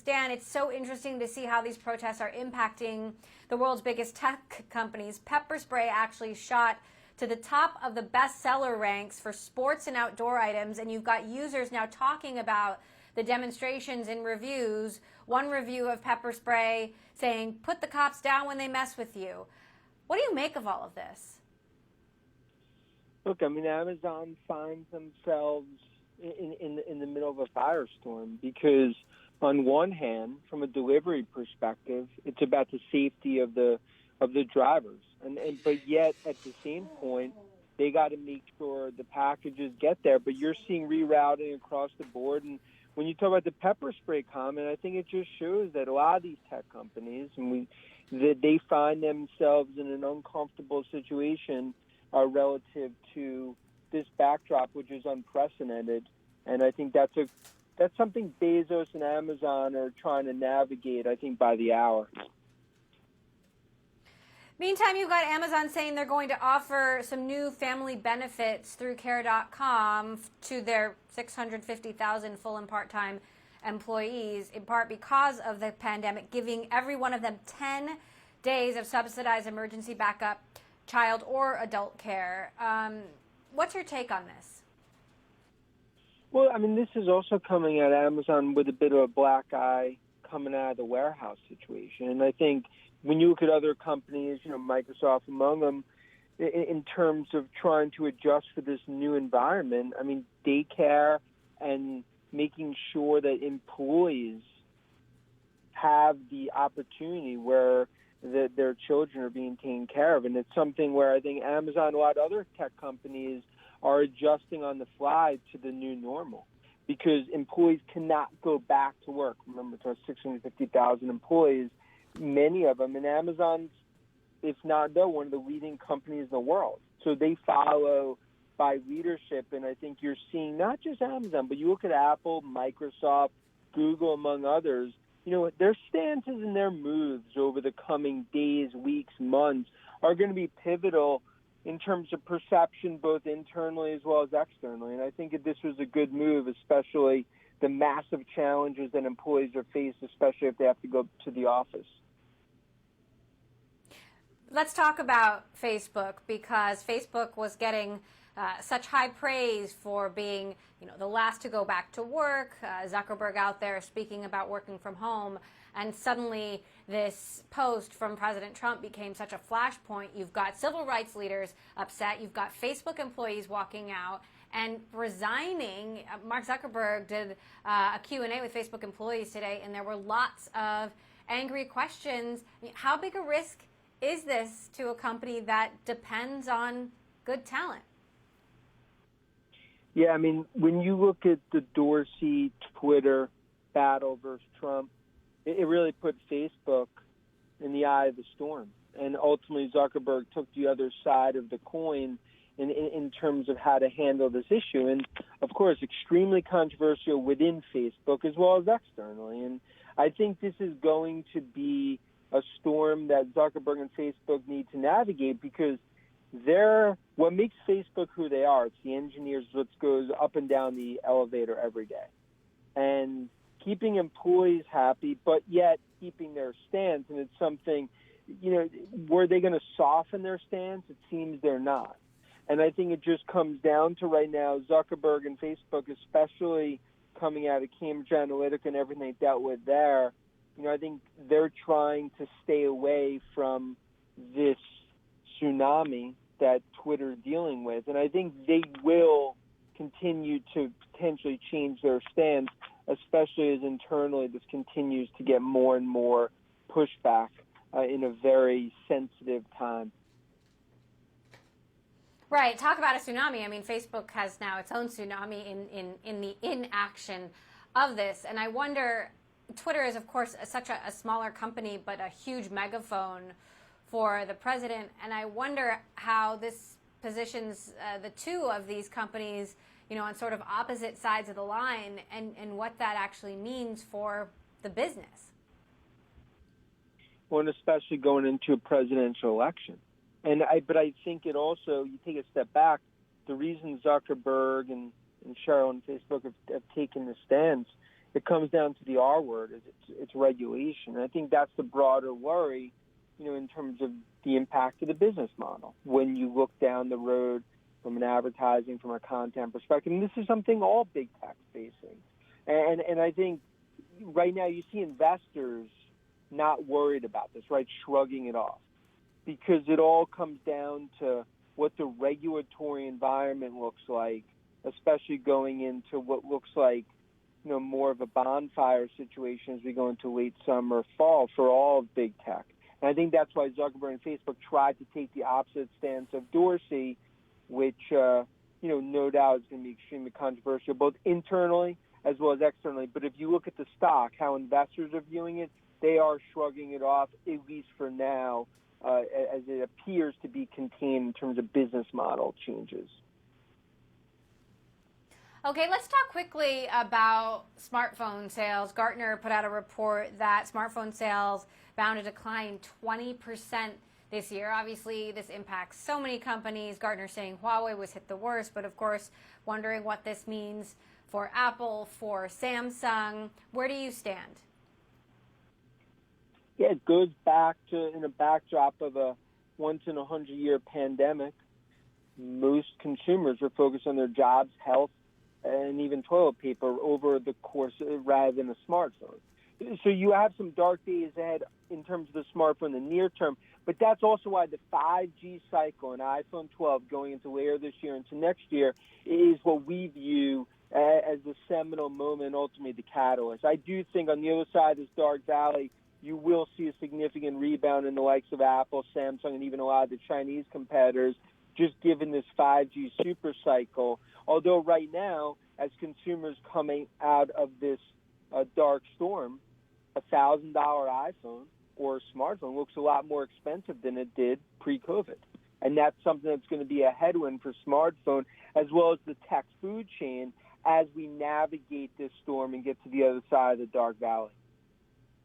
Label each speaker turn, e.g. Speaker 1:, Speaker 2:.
Speaker 1: Dan, it's so interesting to see how these protests are impacting the world's biggest tech companies. Pepper spray actually shot to the top of the bestseller ranks for sports and outdoor items, and you've got users now talking about the demonstrations and reviews. One review of pepper spray saying, "Put the cops down when they mess with you." What do you make of all of this?
Speaker 2: Look, I mean, Amazon finds themselves in the middle of a firestorm because, on one hand, from a delivery perspective, it's about the safety of the drivers, but yet at the same point, they got to make sure the packages get there. But you're seeing rerouting across the board, and when you talk about the pepper spray comment, I think it just shows that a lot of these tech companies, that they find themselves in an uncomfortable situation relative to this backdrop, which is unprecedented. And I think that's something Bezos and Amazon are trying to navigate, I think, by the hour.
Speaker 1: Meantime, you've got Amazon saying they're going to offer some new family benefits through Care.com to their 650,000 full and part-time employees, in part because of the pandemic, giving every one of them 10 days of subsidized emergency backup child or adult care. What's your take on this?
Speaker 2: Well, I mean, this is also coming at Amazon with a bit of a black eye coming out of the warehouse situation. And I think when you look at other companies, Microsoft among them, in terms of trying to adjust for this new environment, I mean, daycare and making sure that employees have the opportunity where their children are being taken care of. And it's something where I think Amazon and a lot of other tech companies are adjusting on the fly to the new normal because employees cannot go back to work. Remember, it's 650,000 employees, many of them. And Amazon's, if not one of the leading companies in the world. So they follow by leadership. And I think you're seeing not just Amazon, but you look at Apple, Microsoft, Google, among others, their stances and their moves over the coming days, weeks, months are going to be pivotal in terms of perception, both internally as well as externally. And I think that this was a good move, especially the massive challenges that employees are faced, especially if they have to go to the office.
Speaker 1: Let's talk about Facebook, because Facebook was getting such high praise for being, the last to go back to work. Zuckerberg out there speaking about working from home. And suddenly this post from President Trump became such a flashpoint. You've got civil rights leaders upset. You've got Facebook employees walking out and resigning. Mark Zuckerberg did a Q&A with Facebook employees today, and there were lots of angry questions. How big a risk is this to a company that depends on good talent?
Speaker 2: Yeah, I mean, when you look at the Dorsey Twitter battle versus Trump, it really put Facebook in the eye of the storm. And ultimately, Zuckerberg took the other side of the coin in terms of how to handle this issue. And, of course, extremely controversial within Facebook as well as externally. And I think this is going to be a storm that Zuckerberg and Facebook need to navigate because what makes Facebook who they are. It's the engineers that goes up and down the elevator every day. And keeping employees happy, but yet keeping their stance. And it's something, were they going to soften their stance? It seems they're not. And I think it just comes down to right now, Zuckerberg and Facebook, especially coming out of Cambridge Analytica and everything they dealt with there, I think they're trying to stay away from this tsunami that Twitter is dealing with. And I think they will continue to potentially change their stance, especially as internally this continues to get more and more pushback in a very sensitive time.
Speaker 1: Right. Talk about a tsunami. I mean, Facebook has now its own tsunami in the inaction of this. And I wonder, Twitter is, of course, such a smaller company, but a huge megaphone for the president. And I wonder how this positions the two of these companies, on sort of opposite sides of the line, and what that actually means for the business.
Speaker 2: Well, and especially going into a presidential election. But I think it also, you take a step back, the reason Zuckerberg and Sheryl and Facebook have taken the stance it comes down to the R word, is it's regulation. And I think that's the broader worry, in terms of the impact of the business model when you look down the road from an advertising, from a content perspective. And this is something all big tech facing. And I think right now you see investors not worried about this, right, shrugging it off, because it all comes down to what the regulatory environment looks like, especially going into what looks like, more of a bonfire situation as we go into late summer, fall for all of big tech. And I think that's why Zuckerberg and Facebook tried to take the opposite stance of Dorsey, which, no doubt is going to be extremely controversial, both internally as well as externally. But if you look at the stock, how investors are viewing it, they are shrugging it off, at least for now, as it appears to be contained in terms of business model changes.
Speaker 1: Okay, let's talk quickly about smartphone sales. Gartner put out a report that smartphone sales bound to decline 20% this year. Obviously, this impacts so many companies. Gartner saying Huawei was hit the worst, but of course, wondering what this means for Apple, for Samsung. Where do you stand?
Speaker 2: Yeah, it goes back to, in a backdrop of a once-in-a-100-year pandemic, most consumers are focused on their jobs, health, and even toilet paper over the course rather than a smartphone. So you have some dark days ahead in terms of the smartphone in the near term, but that's also why the 5G cycle and iPhone 12 going into later this year into next year is what we view as the seminal moment, ultimately the catalyst. I do think on the other side of this dark valley, you will see a significant rebound in the likes of Apple, Samsung, and even a lot of the Chinese competitors, just given this 5G super cycle. Although right now, as consumers coming out of this dark storm, a $1,000 iPhone or a smartphone looks a lot more expensive than it did pre-COVID. And that's something that's going to be a headwind for smartphone, as well as the tech food chain, as we navigate this storm and get to the other side of the dark valley.